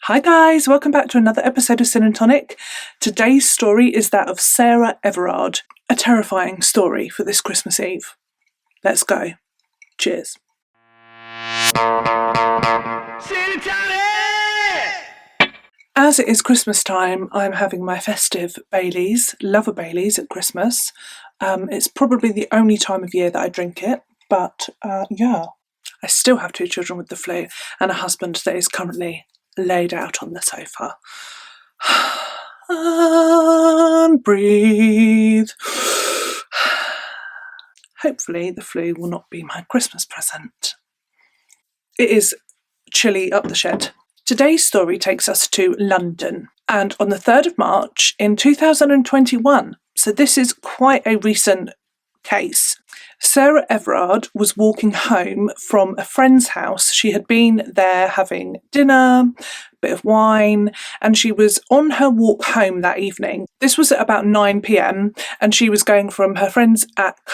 Hi guys, welcome back to another episode of Sin and Tonic. Today's story is that of Sarah Everard, a terrifying story for this Christmas Eve. Let's go. Cheers. Sin and Tonic! As it is Christmas time, I'm having my festive Baileys, love a Baileys at Christmas. It's probably the only time of year that I drink it, but yeah. I still have 2 children with the flu and a husband that is currently laid out on the sofa. And breathe. Hopefully the flu will not be my Christmas present. It is chilly up the shed. Today's story takes us to London, and on the 3rd of March in 2021, so this is quite a recent case. Sarah Everard was walking home from a friend's house. She had been there having dinner, a bit of wine, and she was on her walk home that evening. This was at about 9 p.m, and she was going from her friend's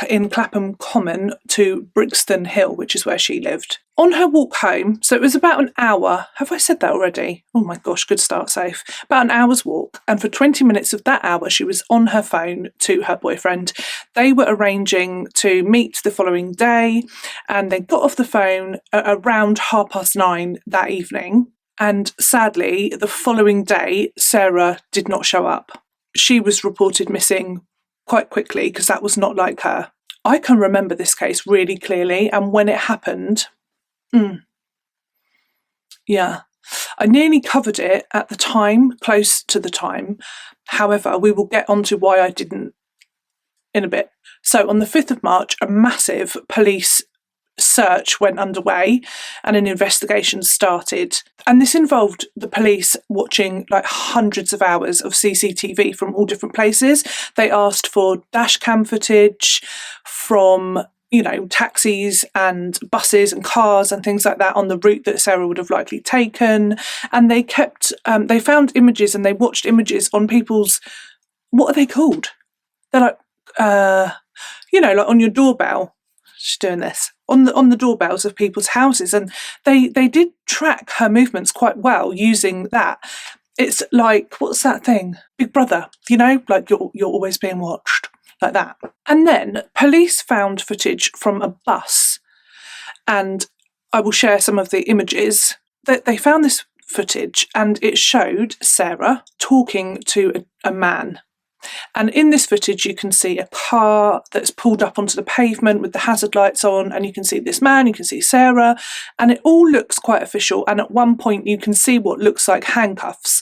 in Clapham Common to Brixton Hill, which is where she lived. On her walk home, so it was about an hour. Have I said that already? Oh my gosh, good start, safe. About an hour's walk. And for 20 minutes of that hour, she was on her phone to her boyfriend. They were arranging to meet the following day, and they got off the phone at around 9:30 that evening. And sadly, the following day, Sarah did not show up. She was reported missing quite quickly because that was not like her. I can remember this case really clearly, and when it happened, yeah, I nearly covered it at the time, close to the time. However, we will get onto why I didn't in a bit. So on the 5th of March, a massive police search went underway and an investigation started. And this involved the police watching like hundreds of hours of CCTV from all different places. They asked for dash cam footage from taxis and buses and cars and things like that on the route that Sarah would have likely taken. And they they found images and they watched images on people's, what are they called? They're like, like on your doorbell. She's doing this on the doorbells of people's houses, and they did track her movements quite well using that. It's like, what's that thing? Big Brother, like you're always being watched, like that. And then police found footage from a bus, and I will share some of the images. They found this footage, and it showed Sarah talking to a man. And in this footage, you can see a car that's pulled up onto the pavement with the hazard lights on, and you can see this man, you can see Sarah, and it all looks quite official. And at one point, you can see what looks like handcuffs.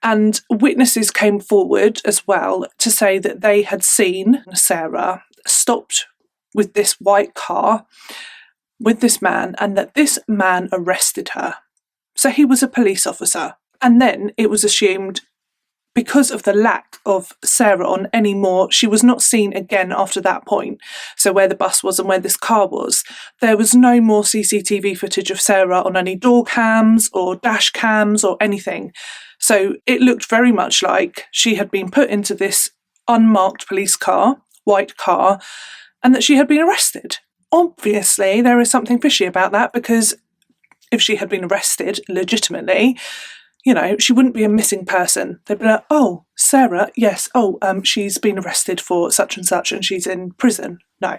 And witnesses came forward as well to say that they had seen Sarah stopped with this white car with this man, and that this man arrested her. So he was a police officer. And then it was assumed, because of the lack of Sarah on any more, she was not seen again after that point. So where the bus was and where this car was, there was no more CCTV footage of Sarah on any door cams or dash cams or anything. So it looked very much like she had been put into this unmarked police car, white car, and that she had been arrested. Obviously, there is something fishy about that, because if she had been arrested legitimately, she wouldn't be a missing person. They'd be like, oh, Sarah, yes, she's been arrested for such and such and she's in prison. No,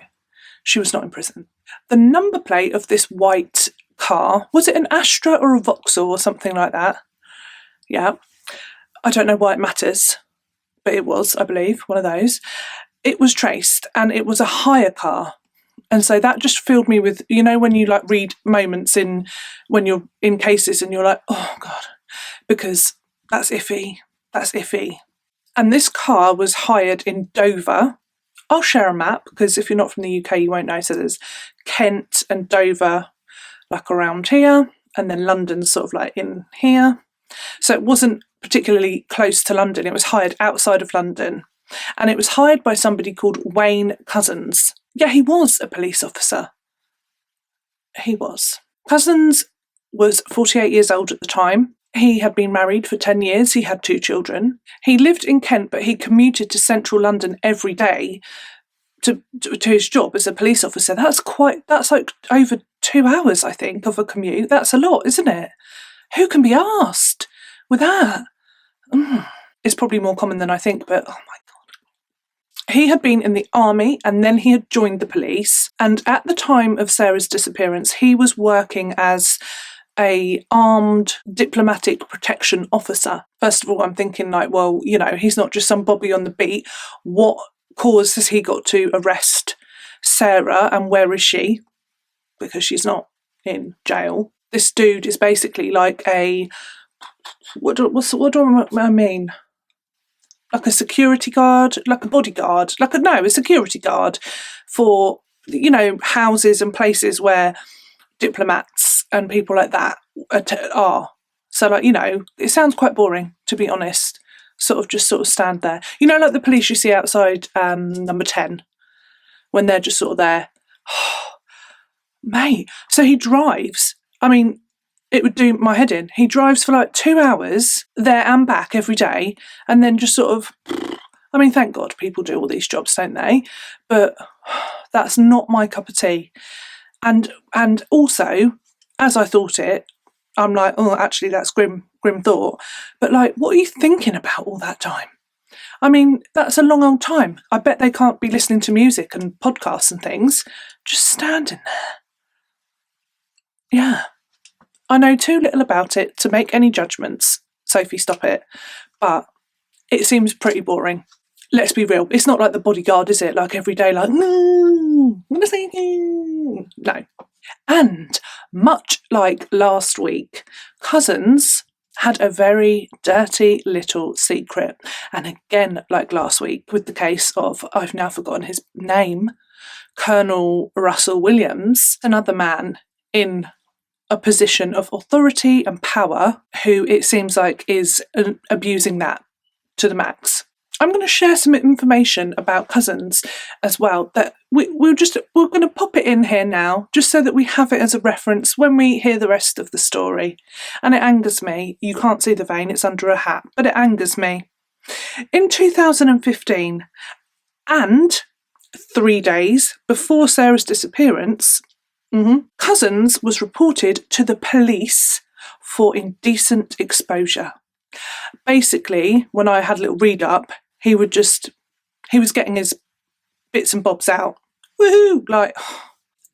she was not in prison. The number plate of this white car, was it an Astra or a Vauxhall or something like that? Yeah, I don't know why it matters, but it was, I believe, one of those. It was traced, and it was a hire car. And so that just filled me with, when you read moments when you're in cases and you're like, oh God, because that's iffy. And this car was hired in Dover. I'll share a map, because if you're not from the UK, you won't know. So there's Kent and Dover, like around here, and then London's sort of like in here. So it wasn't particularly close to London. It was hired outside of London. And it was hired by somebody called Wayne Couzens. Yeah, he was a police officer. He was. Couzens was 48 years old at the time. He had been married for 10 years. He had 2 children. He lived in Kent, but he commuted to central London every day to his job as a police officer. That's like over 2 hours, I think, of a commute. That's a lot, isn't it? Who can be asked? with that. It's probably more common than I think, but oh my God. He had been in the army and then he had joined the police. And at the time of Sarah's disappearance, he was working as a armed diplomatic protection officer. First of all, I'm thinking like, well, you know, he's not just some bobby on the beat. What cause has he got to arrest Sarah, and where is she? Because she's not in jail. This dude is basically like a, what do I mean? Like a security guard, like a bodyguard, a security guard for, you know, houses and places where diplomats and people like that are. So, like, you know, it sounds quite boring, to be honest. Sort of stand there. You know, like the police you see outside number 10, when they're just sort of there. Mate, so he drives. I mean, it would do my head in. He drives for like 2 hours there and back every day, and then just sort of, I mean, thank God people do all these jobs, don't they? But that's not my cup of tea. And also, as I thought it, I'm like, oh, actually, that's grim thought. But like, what are you thinking about all that time? I mean, that's a long old time. I bet they can't be listening to music and podcasts and things, just standing there. Yeah. I know too little about it to make any judgments. Sophie, stop it. But it seems pretty boring. Let's be real. It's not like The Bodyguard, is it? Like every day, like, no, I'm going to say no. And much like last week, Couzens had a very dirty little secret. And again, like last week, with the case of, I've now forgotten his name, Colonel Russell Williams, another man in a position of authority and power who it seems like is abusing that to the max. I'm going to share some information about Couzens as well that we're going to pop it in here now just so that we have it as a reference when we hear the rest of the story. And it angers me. You can't see the vein, it's under a hat, but it angers me. In 2015, and 3 days before Sarah's disappearance, Couzens was reported to the police for indecent exposure. Basically, when I had a little read up, he was getting his bits and bobs out. Woohoo! Like,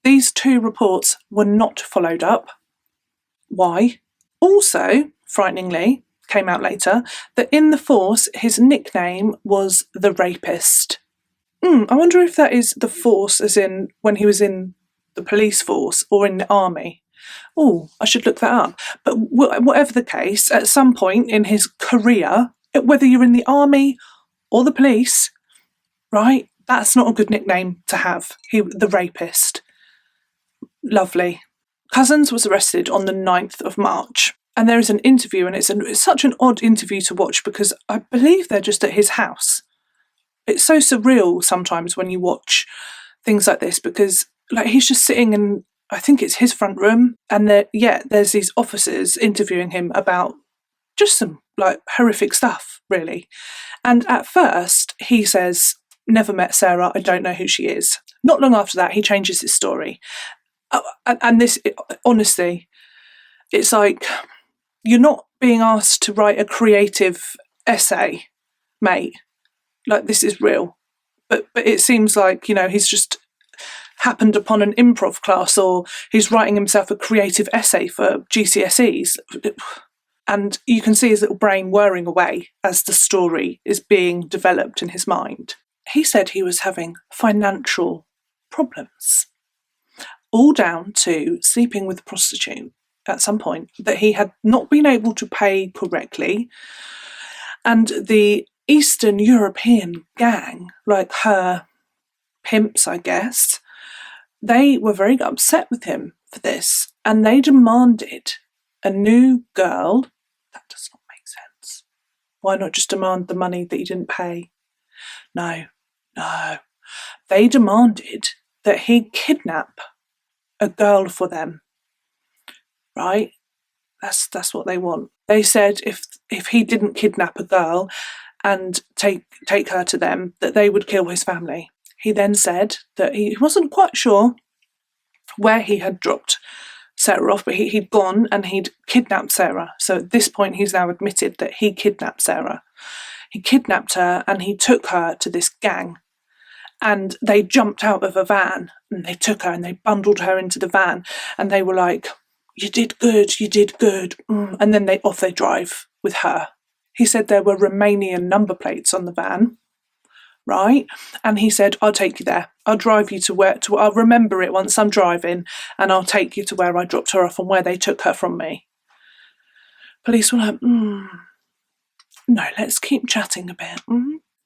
these 2 reports were not followed up. Why? Also, frighteningly, came out later, that in the force, his nickname was the Rapist. I wonder if that is the force as in when he was in the police force or in the army. Oh, I should look that up. But whatever the case, at some point in his career, whether you're in the army or the police, right, that's not a good nickname to have. The Rapist. Lovely. Couzens was arrested on the 9th of March. And there is an interview, and it's such an odd interview to watch because I believe they're just at his house. It's so surreal sometimes when you watch things like this because like he's just sitting in, I think it's his front room, and there's these officers interviewing him about just some like horrific stuff, really. And at first he says, never met Sarah, I don't know who she is. Not long after that, he changes his story. And this, honestly, it's like, you're not being asked to write a creative essay, mate. Like, this is real. But it seems like, you know, he's just happened upon an improv class, or he's writing himself a creative essay for GCSEs. And you can see his little brain whirring away as the story is being developed in his mind. He said he was having financial problems, all down to sleeping with a prostitute at some point that he had not been able to pay correctly. And the Eastern European gang, like her pimps, I guess, they were very upset with him for this, and they demanded a new girl. That does not make sense. Why not just demand the money that you didn't pay? No. They demanded that he kidnap a girl for them. Right? That's what they want. They said if he didn't kidnap a girl and take her to them, that they would kill his family. He then said that he wasn't quite sure where he had dropped Sarah off, but he'd gone and he'd kidnapped Sarah. So at this point, he's now admitted that he kidnapped Sarah. He kidnapped her and he took her to this gang. And they jumped out of a van and they took her and they bundled her into the van. And they were like, you did good, you did good. And then they drive with her. He said there were Romanian number plates on the van. Right? And he said, I'll take you there. I'll drive you I'll remember it once I'm driving, and I'll take you to where I dropped her off and where they took her from me. Police were like, no, let's keep chatting a bit.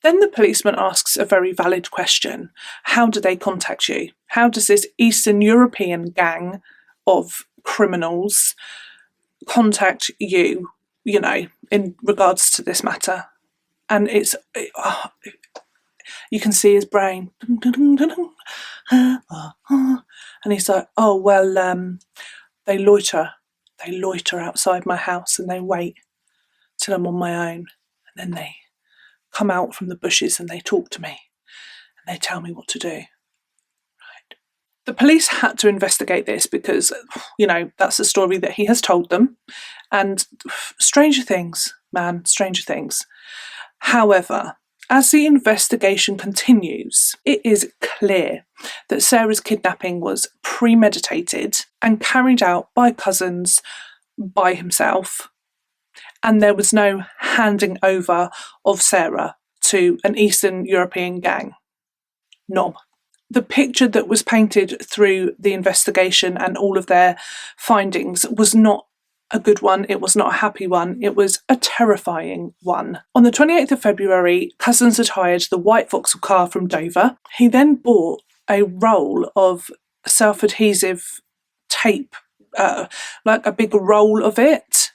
Then the policeman asks a very valid question. How do they contact you? How does this Eastern European gang of criminals contact you, in regards to this matter? And you can see his brain. And he's like, oh, well, they loiter. They loiter outside my house and they wait till I'm on my own. And then they come out from the bushes and they talk to me. And they tell me what to do. Right. The police had to investigate this because, that's the story that he has told them. And stranger things, man, stranger things. However, as the investigation continues, it is clear that Sarah's kidnapping was premeditated and carried out by Couzens by himself, and there was no handing over of Sarah to an Eastern European gang. None. The picture that was painted through the investigation and all of their findings was not a good one. It was not a happy one. It was a terrifying one. On the 28th of February, Couzens had hired the white Vauxhall car from Dover. He then bought a roll of self-adhesive tape, like a big roll of it,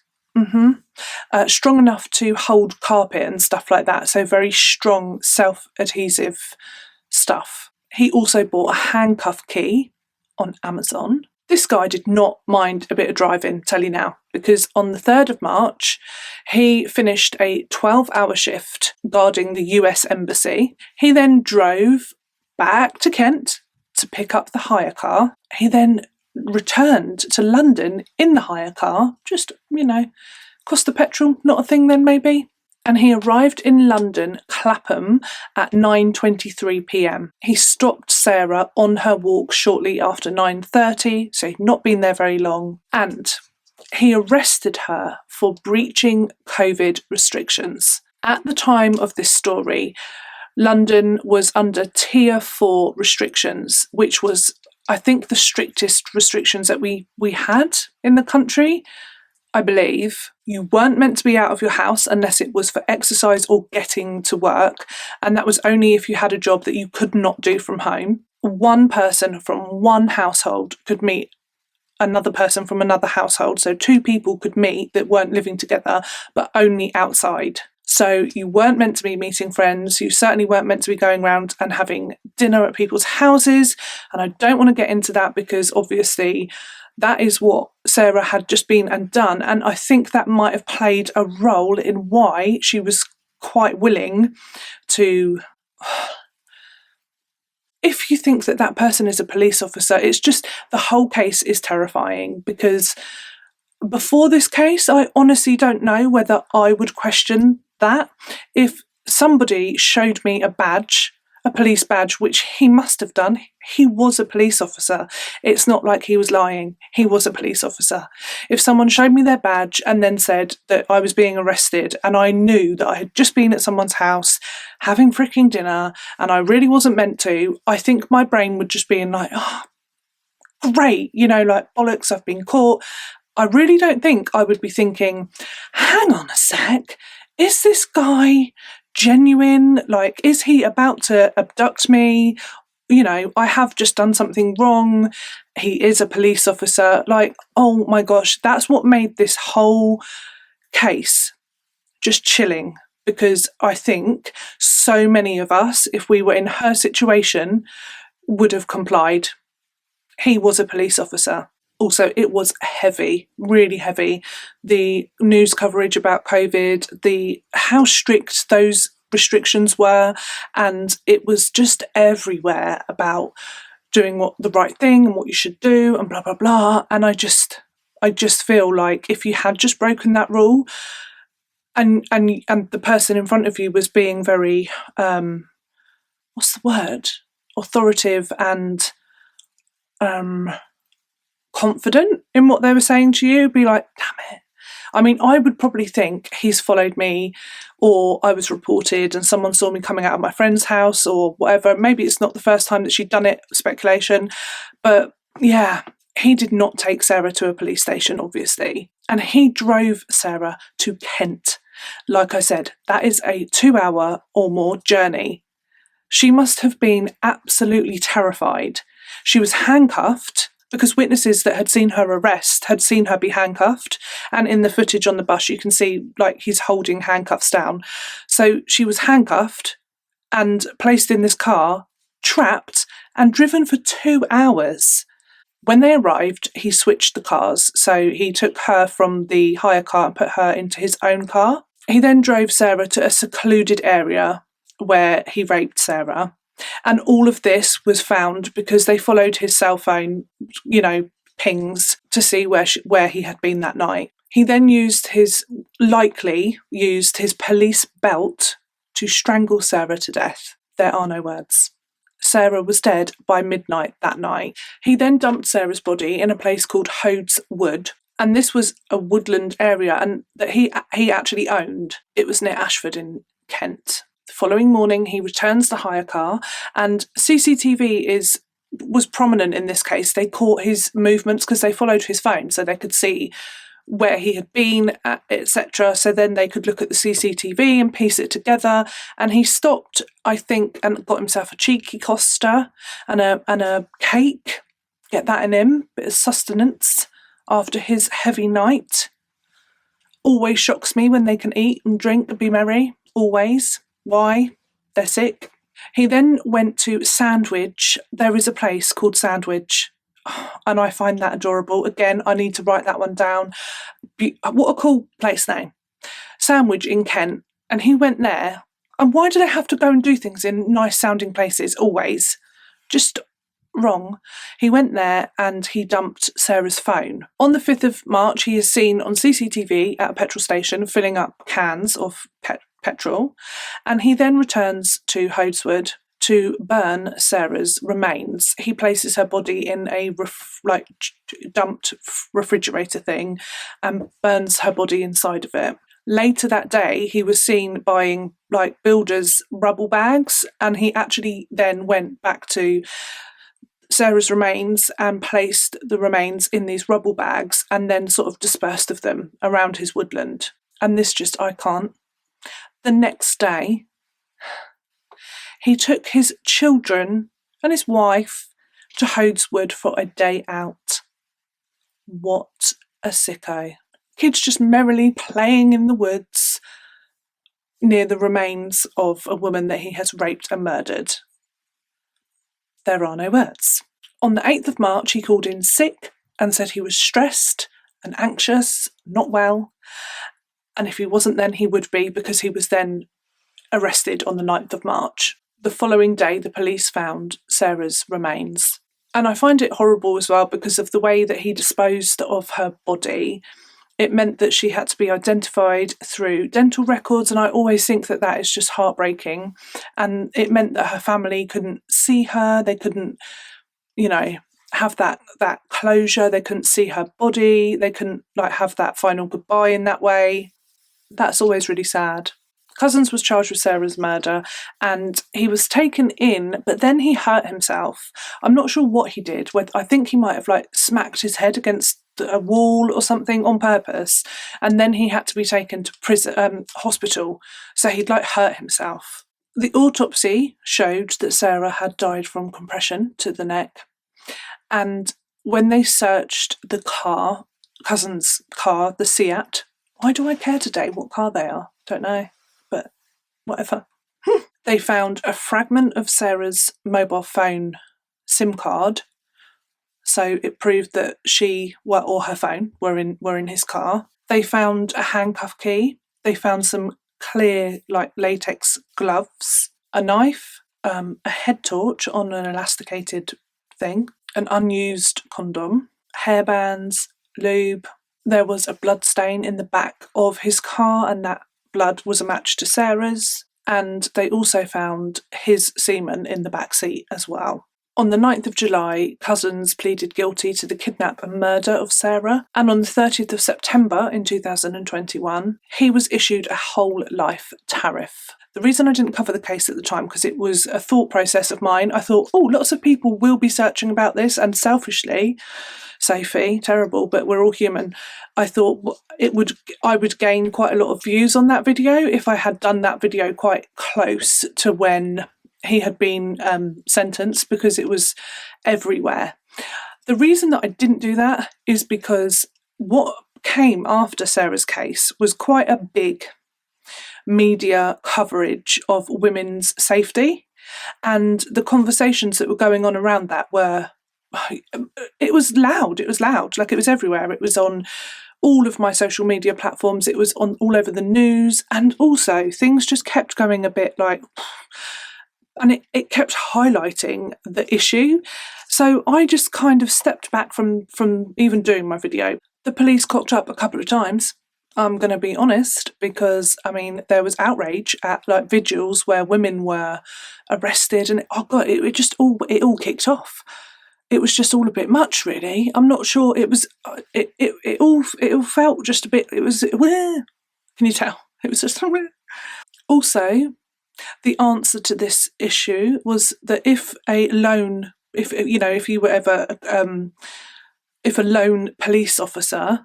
strong enough to hold carpet and stuff like that. So very strong self-adhesive stuff. He also bought a handcuff key on Amazon. This guy did not mind a bit of driving, tell you now, because on the 3rd of March, he finished a 12-hour shift guarding the US Embassy. He then drove back to Kent to pick up the hire car. He then returned to London in the hire car, just, cost of petrol, not a thing then maybe. And he arrived in London, Clapham, at 9:23 p.m. He stopped Sarah on her walk shortly after 9:30, so he'd not been there very long, and he arrested her for breaching COVID restrictions. At the time of this story, London was under Tier 4 restrictions, which was, I think, the strictest restrictions that we had in the country. I believe you weren't meant to be out of your house unless it was for exercise or getting to work, and that was only if you had a job that you could not do from home. One person from one household could meet another person from another household, so 2 people could meet that weren't living together, but only outside. So you weren't meant to be meeting friends, you certainly weren't meant to be going around and having dinner at people's houses, and I don't want to get into that because obviously that is what Sarah had just been and done, and I think that might have played a role in why she was quite willing to... If you think that that person is a police officer, it's just, the whole case is terrifying, because before this case, I honestly don't know whether I would question that. If somebody showed me a badge, a police badge, which he must have done. He was a police officer. It's not like he was lying. He was a police officer. If someone showed me their badge and then said that I was being arrested and I knew that I had just been at someone's house having freaking dinner and I really wasn't meant to, I think my brain would just be in like, oh, great, like bollocks, I've been caught. I really don't think I would be thinking, hang on a sec, is this guy genuine? Like, is he about to abduct me? I have just done something wrong. He is a police officer. Like, oh my gosh, that's what made this whole case just chilling, because I think so many of us, if we were in her situation, would have complied. He was a police officer. Also, it was heavy, really heavy. The news coverage about COVID, how strict those restrictions were, and it was just everywhere about, doing what the right thing and what you should do and blah, blah, blah. And I just feel like if you had just broken that rule and the person in front of you was being very, what's the word? Authoritative and confident in what they were saying to you, be like, damn it. I mean, I would probably think he's followed me, or I was reported and someone saw me coming out of my friend's house or whatever. Maybe it's not the first time that she'd done it, speculation. But yeah, he did not take Sarah to a police station, obviously. And he drove Sarah to Kent. Like I said, that is a 2-hour or more journey. She must have been absolutely terrified. She was handcuffed, because witnesses that had seen her arrest had seen her be handcuffed. And in the footage on the bus, you can see like he's holding handcuffs down. So she was handcuffed and placed in this car, trapped and driven for 2 hours. When they arrived, he switched the cars. So he took her from the hire car and put her into his own car. He then drove Sarah to a secluded area where he raped Sarah. And all of this was found because they followed his cell phone, pings to see where he had been that night. He then likely used his police belt to strangle Sarah to death. There are no words. Sarah was dead by midnight that night. He then dumped Sarah's body in a place called Hodes Wood. And this was a woodland area and that he actually owned. It was near Ashford in Kent. The following morning, he returns the hire car, and CCTV was prominent in this case. They caught his movements because they followed his phone, so they could see where he had been, etc. So then they could look at the CCTV and piece it together. And he stopped, I think, and got himself a cheeky Costa and a cake. Get that in him, bit of sustenance after his heavy night. Always shocks me when they can eat and drink and be merry. Always. Why? They're sick. He then went to Sandwich. There is a place called Sandwich, and I find that adorable. Again, I need to write that one down. What a cool place name. Sandwich in Kent. And he went there. And why do they have to go and do things in nice sounding places always? Just wrong. He went there and he dumped Sarah's phone. On the 5th of March, he is seen on CCTV at a petrol station filling up cans of petrol, and he then returns to Hodeswood to burn Sarah's remains. He places her body in a dumped refrigerator thing and burns her body inside of it. Later that day, he was seen buying builders' rubble bags, and he actually then went back to Sarah's remains and placed the remains in these rubble bags and then sort of dispersed of them around his woodland. And this I can't. The next day, he took his children and his wife to Hodeswood for a day out. What a sicko. Kids just merrily playing in the woods near the remains of a woman that he has raped and murdered. There are no words. On the 8th of March, he called in sick and said he was stressed and anxious, not well. And if he wasn't then, he would be, because he was then arrested on the 9th of March. The following day, the police found Sarah's remains. And I find it horrible as well because of the way that he disposed of her body. It meant that she had to be identified through dental records, and I always think that that is just heartbreaking. And it meant that her family couldn't see her, they couldn't, have that closure, they couldn't see her body, they couldn't have that final goodbye in that way. That's always really sad. Couzens was charged with Sarah's murder and he was taken in, but then he hurt himself. I'm not sure what he did. I think he might have smacked his head against a wall or something on purpose, and then he had to be taken to hospital. So he'd hurt himself. The autopsy showed that Sarah had died from compression to the neck, and when they searched the car, Couzens' car, the Seat, why do I care today what car they are? Don't know, but whatever. They found a fragment of Sarah's mobile phone SIM card. So it proved that or her phone were in his car. They found a handcuff key. They found some clear latex gloves, a knife, a head torch on an elasticated thing, an unused condom, hairbands, lube. There was a blood stain in the back of his car, and that blood was a match to Sarah's. And they also found his semen in the back seat as well. On the 9th of July, Couzens pleaded guilty to the kidnap and murder of Sarah, and on the 30th of September in 2021, he was issued a whole life tariff. The reason I didn't cover the case at the time, because it was a thought process of mine. I thought, lots of people will be searching about this, and selfishly, Sophie, terrible, but we're all human. I thought I would gain quite a lot of views on that video if I had done that video quite close to when he had been sentenced, because it was everywhere. The reason that I didn't do that is because what came after Sarah's case was quite a big media coverage of women's safety, and the conversations that were going on around that were, it was loud, like it was everywhere. It was on all of my social media platforms, it was on all over the news, and also things just kept going a bit like, and it kept highlighting the issue. So I just kind of stepped back from even doing my video. The police cocked up a couple of times, I'm going to be honest, because I mean there was outrage at like vigils where women were arrested, and it all kicked off. It was just all a bit much, really. I'm not sure. It was it all felt just a bit. It was, can you tell? It was just also. The answer to this issue was that if a lone police officer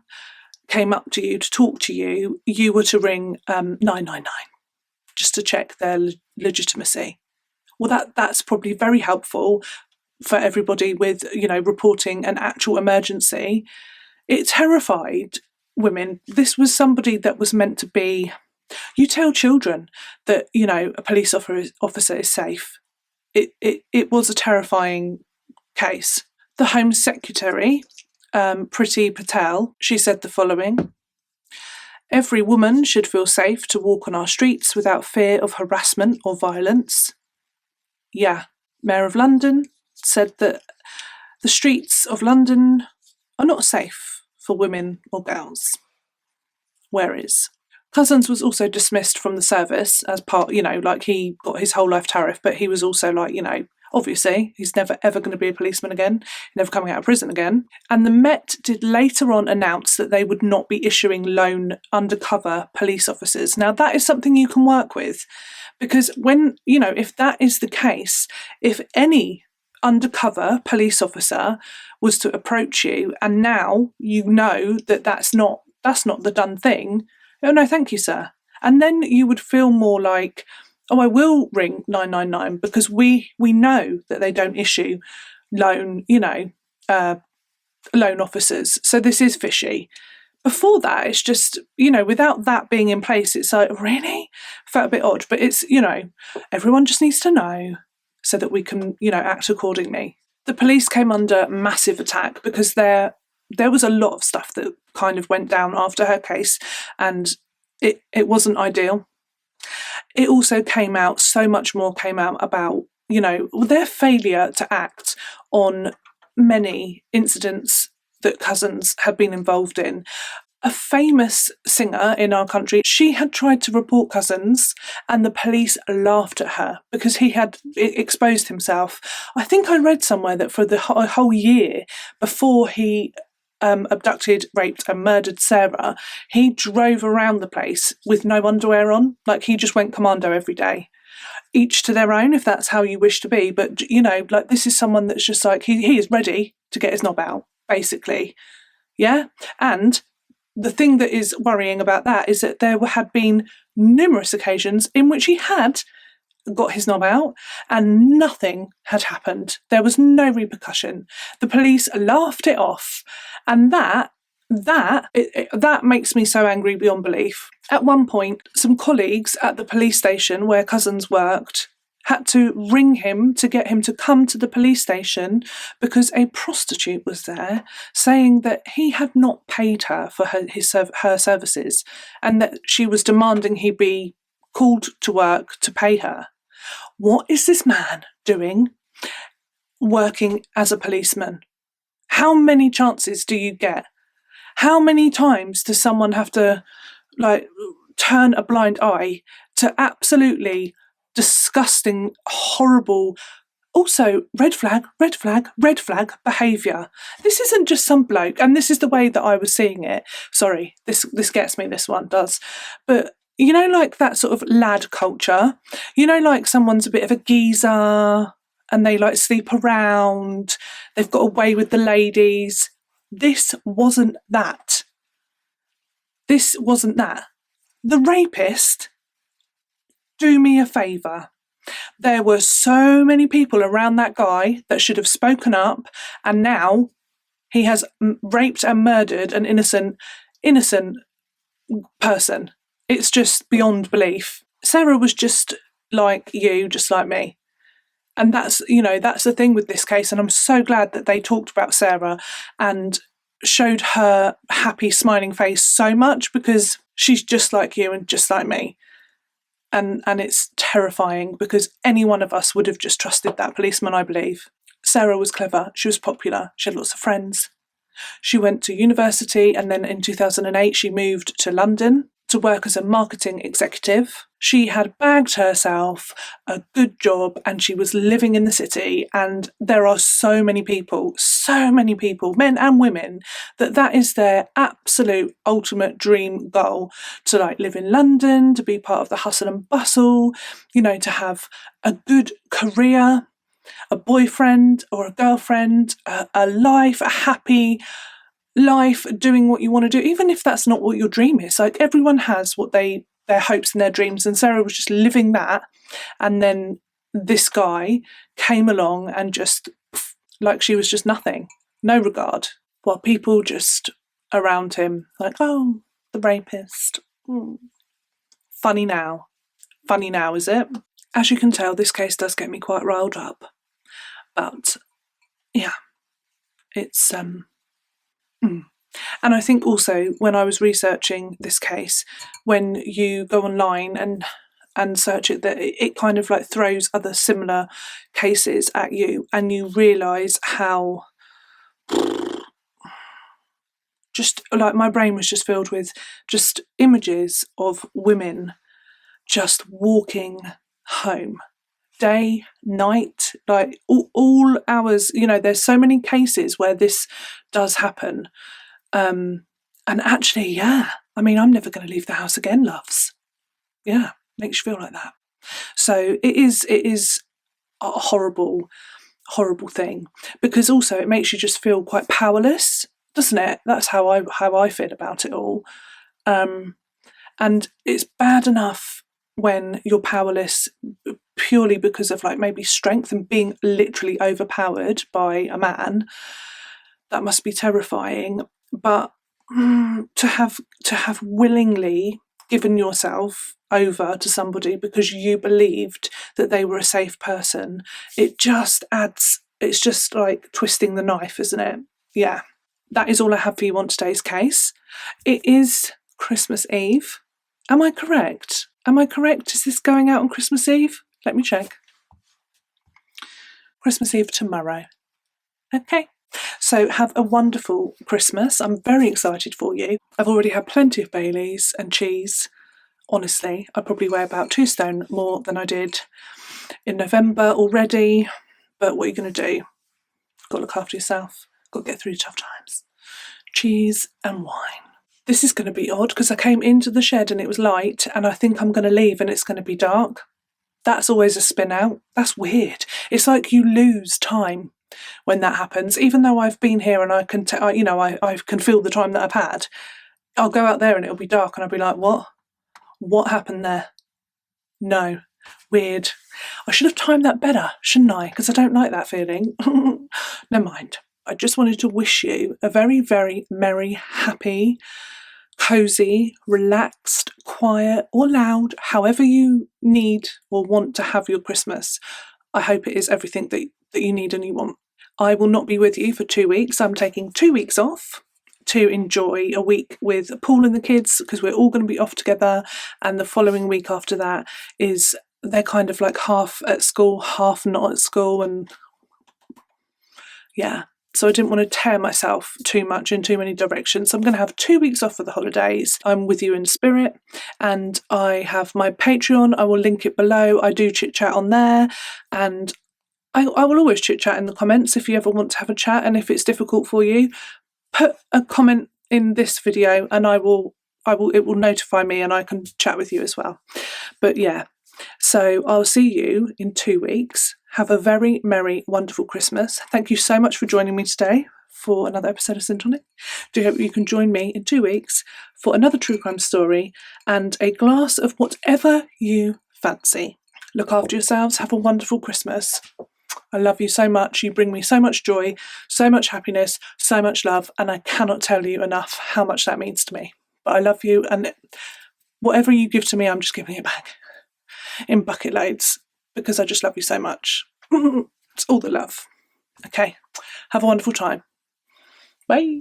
came up to you to talk to you, you were to ring 999 just to check their legitimacy. Well, that's probably very helpful for everybody with, reporting an actual emergency. It terrified women. This was somebody that was meant to be. You tell children that, a police officer is safe. It was a terrifying case. The Home Secretary, Priti Patel, she said the following: "Every woman should feel safe to walk on our streets without fear of harassment or violence." Yeah, Mayor of London said that the streets of London are not safe for women or girls. Where is? Couzens was also dismissed from the service as part, he got his whole life tariff, but he was also obviously he's never ever going to be a policeman again, never coming out of prison again. And the Met did later on announce that they would not be issuing lone undercover police officers. Now that is something you can work with, because when, if that is the case, if any undercover police officer was to approach you and now that that's not the done thing, oh no, thank you, sir. And then you would feel more like, I will ring 999 because we know that they don't issue loan officers. So this is fishy. Before that, it's just, without that being in place, it's like, really? Felt a bit odd. But it's, everyone just needs to know so that we can, act accordingly. The police came under massive attack because there was a lot of stuff that kind of went down after her case, and it wasn't ideal. It also so much more came out about, their failure to act on many incidents that Couzens had been involved in. A famous singer in our country, she had tried to report Couzens and the police laughed at her because he had exposed himself. I think I read somewhere that for the whole year before he abducted, raped and murdered Sarah, he drove around the place with no underwear on. Like he just went commando every day. Each to their own if that's how you wish to be. But, this is someone that's just like, he is ready to get his knob out, basically. Yeah? And the thing that is worrying about that is that there had been numerous occasions in which he had got his knob out and nothing had happened. There was no repercussion. The police laughed it off, and that makes me so angry beyond belief. At one point, some colleagues at the police station where Couzens worked had to ring him to get him to come to the police station because a prostitute was there saying that he had not paid her for her services and that she was demanding he be called to work to pay her. What is this man doing working as a policeman. How many chances do you get? How many times does someone have to turn a blind eye to absolutely disgusting, horrible, also red flag behaviour? This isn't just some bloke, and this is the way that I was seeing it. Sorry, this gets me, this one does. But you know, like that sort of lad culture, you know, like someone's a bit of a geezer and they like sleep around, they've got away with the ladies. This wasn't that. This wasn't that. The rapist, do me a favour. There were so many people around that guy that should have spoken up, and now he has raped and murdered an innocent person. It's just beyond belief. Sarah was just like you, just like me. And that's the thing with this case. And I'm so glad that they talked about Sarah and showed her happy, smiling face so much, because she's just like you and just like me. And it's terrifying, because any one of us would have just trusted that policeman, I believe. Sarah was clever. She was popular. She had lots of friends. She went to university, and then in 2008 she moved to London to work as a marketing executive. She had bagged herself a good job and she was living in the city. And there are so many people, men and women, that is their absolute ultimate dream goal, to like live in London, to be part of the hustle and bustle, you know, to have a good career, a boyfriend or a girlfriend, a life, a happy life, doing what you want to do, even if that's not what your dream is. Like, everyone has what their hopes and their dreams, and Sarah was just living that. And then this guy came along and just, like, she was just nothing, no regard, while people just around him like, oh, the rapist. Funny now, is it? As you can tell, this case does get me quite riled up, but yeah, it's And I think also, when I was researching this case, when you go online and search it, that it kind of like throws other similar cases at you, and you realise how just like my brain was just filled with just images of women just walking home, day, night, like all hours. You know, there's so many cases where this does happen. And actually, yeah, I mean, I'm never going to leave the house again, loves. Yeah, makes you feel like that. So it is a horrible thing, because also it makes you just feel quite powerless, doesn't it? That's how I feel about it all. And it's bad enough when you're powerless purely because of like maybe strength and being literally overpowered by a man. That must be terrifying. But to have willingly given yourself over to somebody because you believed that they were a safe person, it just adds, it's just like twisting the knife, isn't it? Yeah. That is all I have for you on today's case. It is Christmas Eve. Am I correct? Is this going out on Christmas Eve? Let me check. Christmas Eve tomorrow. Okay. So have a wonderful Christmas. I'm very excited for you. I've already had plenty of Baileys and cheese. Honestly, I probably weigh about 2 stone more than I did in November already. But what are you going to do? Got to look after yourself. Got to get through tough times. Cheese and wine. This is going to be odd because I came into the shed and it was light, and I think I'm going to leave and it's going to be dark. That's always a spin out. That's weird. It's like you lose time when that happens. Even though I've been here and I can, I can feel the time that I've had. I'll go out there and it'll be dark and I'll be like, what? What happened there? No. Weird. I should have timed that better, shouldn't I? Because I don't like that feeling. Never mind. I just wanted to wish you a very, very merry, happy, cosy, relaxed, quiet or loud, however you need or want to have your Christmas. I hope it is everything that you need and you want. I will not be with you for 2 weeks. I'm taking 2 weeks off to enjoy a week with Paul and the kids, because we're all going to be off together, and the following week after that is they're kind of like half at school, half not at school, and yeah. So I didn't want to tear myself too much in too many directions. So I'm going to have 2 weeks off for the holidays. I'm with you in spirit, and I have my Patreon. I will link it below. I do chit chat on there, and I will always chit chat in the comments if you ever want to have a chat. And if it's difficult for you, put a comment in this video, and it will notify me, and I can chat with you as well. But yeah, so I'll see you in 2 weeks. Have a very merry, wonderful Christmas. Thank you so much for joining me today for another episode of Sin and Tonic. Do hope you can join me in 2 weeks for another true crime story and a glass of whatever you fancy. Look after yourselves. Have a wonderful Christmas. I love you so much. You bring me so much joy, so much happiness, so much love, and I cannot tell you enough how much that means to me. But I love you, and whatever you give to me, I'm just giving it back in bucket loads because I just love you so much. It's all the love. Okay, have a wonderful time. Bye.